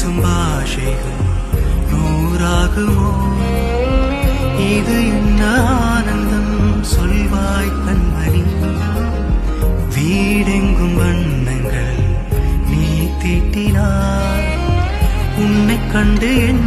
பேசும் பாஷைகள் நூறாகுமோ? இது என்ன ஆனந்தம் சொல்வாய் கண்மணி. வீடெங்கும் வண்ணங்கள் நீ தீட்டினாய், உன்னை கண்டு என்